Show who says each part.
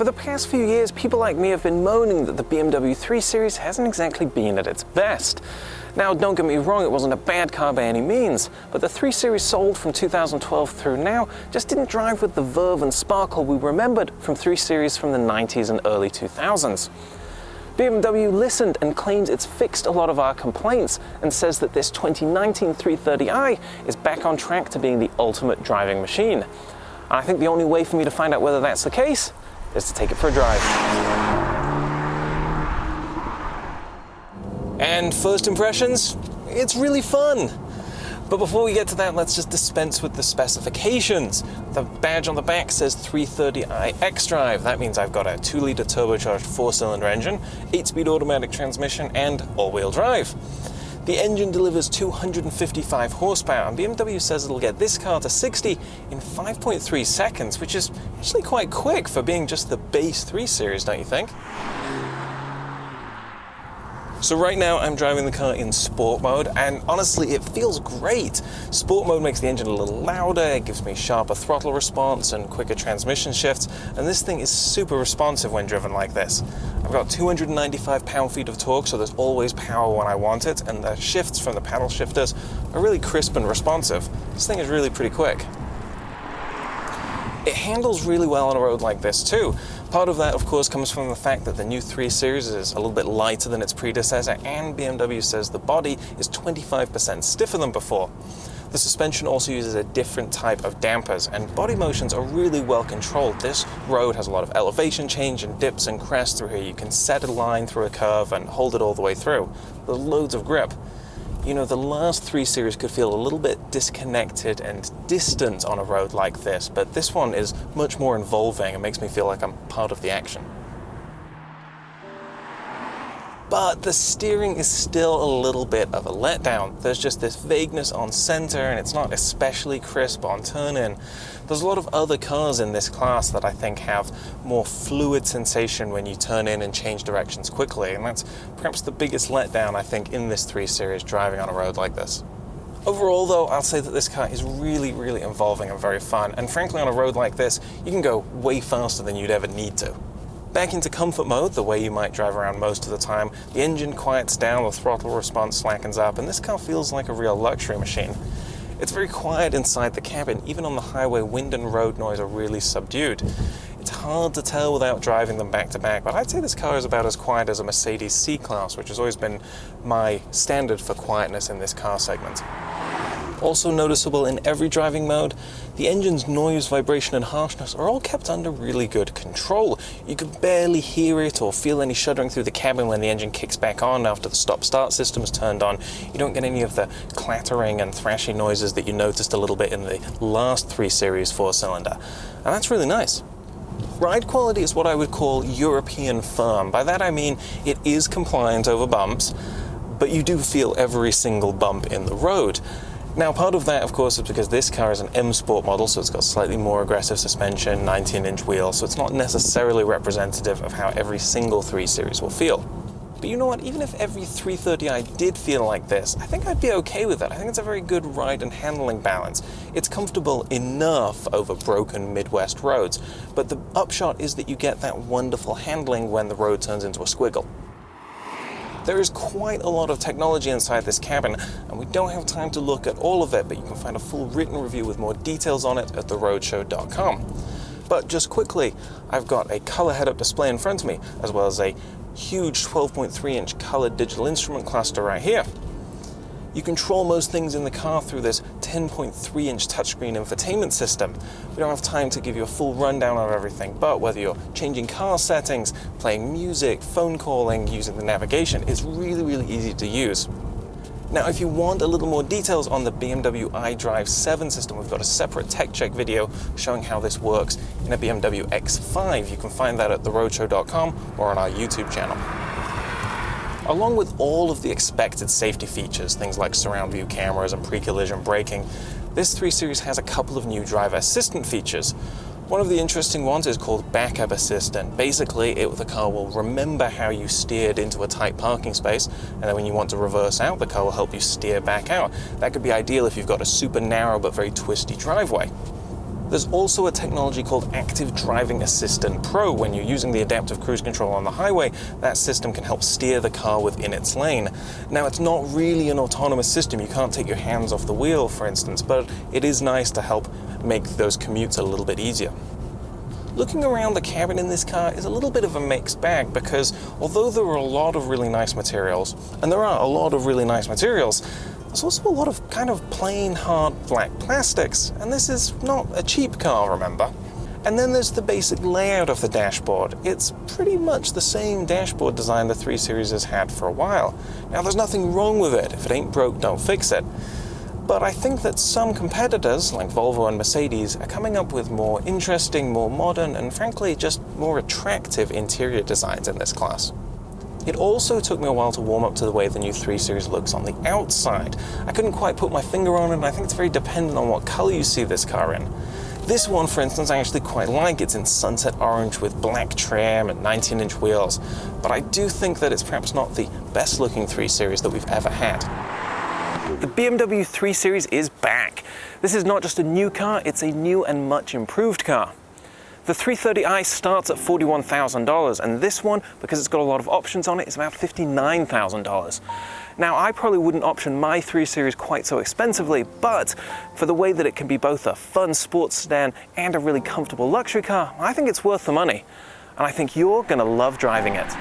Speaker 1: For the past few years, people like me have been moaning that the BMW 3 Series hasn't exactly been at its best. Now, don't get me wrong, it wasn't a bad car by any means, but the 3 Series sold from 2012 through now just didn't drive with the verve and sparkle we remembered from 3 Series from the 90s and early 2000s. BMW listened and claims it's fixed a lot of our complaints and says that this 2019 330i is back on track to being the ultimate driving machine. And I think the only way for me to find out whether that's the case is to take it for a drive. And first impressions, it's really fun. But before we get to that, let's just dispense with the specifications. The badge on the back says 330i xDrive. That means I've got a 2-litre turbocharged 4-cylinder engine, 8-speed automatic transmission, and all-wheel drive. The engine delivers 255 horsepower, and BMW says it'll get this car to 60 in 5.3 seconds, which is actually quite quick for being just the base 3 Series, don't you think? So right now I'm driving the car in sport mode, and honestly it feels great. Sport mode makes the engine a little louder, it gives me sharper throttle response and quicker transmission shifts, and this thing is super responsive when driven like this. I've got 295 pound-feet of torque, so there's always power when I want it, and the shifts from the paddle shifters are really crisp and responsive. This thing is really pretty quick. It handles really well on a road like this too. Part of that, of course, comes from the fact that the new 3 Series is a little bit lighter than its predecessor, and BMW says the body is 25% stiffer than before. The suspension also uses a different type of dampers, and body motions are really well controlled. This road has a lot of elevation change and dips and crests through here. You can set a line through a curve and hold it all the way through. There's loads of grip. You know, the last 3 Series could feel a little bit disconnected and distant on a road like this, but this one is much more involving and makes me feel like I'm part of the action. But the steering is still a little bit of a letdown. There's just this vagueness on center, and it's not especially crisp on turn-in. There's a lot of other cars in this class that I think have more fluid sensation when you turn in and change directions quickly, and that's perhaps the biggest letdown I think in this 3 Series driving on a road like this. Overall though, I'll say that this car is really, really involving and very fun, and frankly on a road like this, you can go way faster than you'd ever need to. Back into comfort mode, the way you might drive around most of the time, the engine quiets down, the throttle response slackens up, and this car feels like a real luxury machine. It's very quiet inside the cabin. Even on the highway, wind and road noise are really subdued. It's hard to tell without driving them back to back, but I'd say this car is about as quiet as a Mercedes C-Class, which has always been my standard for quietness in this car segment. Also noticeable in every driving mode, the engine's noise, vibration and harshness are all kept under really good control. You can barely hear it or feel any shuddering through the cabin when the engine kicks back on after the stop-start system is turned on. You don't get any of the clattering and thrashing noises that you noticed a little bit in the last 3 Series 4-cylinder, and that's really nice. Ride quality is what I would call European firm. By that I mean it is compliant over bumps, but you do feel every single bump in the road. Now, part of that, of course, is because this car is an M Sport model, so it's got slightly more aggressive suspension, 19-inch wheels, so it's not necessarily representative of how every single 3 Series will feel. But you know what, even if every 330i did feel like this, I think I'd be okay with that. I think it's a very good ride and handling balance. It's comfortable enough over broken Midwest roads, but the upshot is that you get that wonderful handling when the road turns into a squiggle. There is quite a lot of technology inside this cabin, and we don't have time to look at all of it, but you can find a full written review with more details on it at theroadshow.com. But just quickly, I've got a color head-up display in front of me, as well as a huge 12.3-inch colored digital instrument cluster right here. You control most things in the car through this 10.3-inch touchscreen infotainment system. We don't have time to give you a full rundown of everything, but whether you're changing car settings, playing music, phone calling, using the navigation, it's really, really easy to use. Now, if you want a little more details on the BMW iDrive 7 system, we've got a separate tech check video showing how this works in a BMW X5. You can find that at theroadshow.com or on our YouTube channel. Along with all of the expected safety features, things like surround view cameras and pre-collision braking, this 3 Series has a couple of new driver assistant features. One of the interesting ones is called Backup Assistant. Basically, the car will remember how you steered into a tight parking space, and then when you want to reverse out, the car will help you steer back out. That could be ideal if you've got a super narrow but very twisty driveway. There's also a technology called Active Driving Assistant Pro. When you're using the adaptive cruise control on the highway, that system can help steer the car within its lane. Now, it's not really an autonomous system. You can't take your hands off the wheel, for instance, but it is nice to help make those commutes a little bit easier. Looking around the cabin in this car is a little bit of a mixed bag because although there are a lot of really nice materials, and there are a lot of really nice materials, there's also a lot of kind of plain hard black plastics, and this is not a cheap car, remember? And then there's the basic layout of the dashboard. It's pretty much the same dashboard design the 3 Series has had for a while. Now, there's nothing wrong with it. If it ain't broke, don't fix it. But I think that some competitors, like Volvo and Mercedes, are coming up with more interesting, more modern, and frankly, just more attractive interior designs in this class. It also took me a while to warm up to the way the new 3 Series looks on the outside. I couldn't quite put my finger on it, and I think it's very dependent on what color you see this car in. This one, for instance, I actually quite like. It's in sunset orange with black trim and 19-inch wheels, but I do think that it's perhaps not the best looking 3 Series that we've ever had. The BMW 3 Series is back. This is not just a new car, it's a new and much improved car. The 330i starts at $41,000, and this one, because it's got a lot of options on it, is about $59,000. Now, I probably wouldn't option my 3 Series quite so expensively, but for the way that it can be both a fun sports sedan and a really comfortable luxury car, I think it's worth the money. And I think you're gonna love driving it.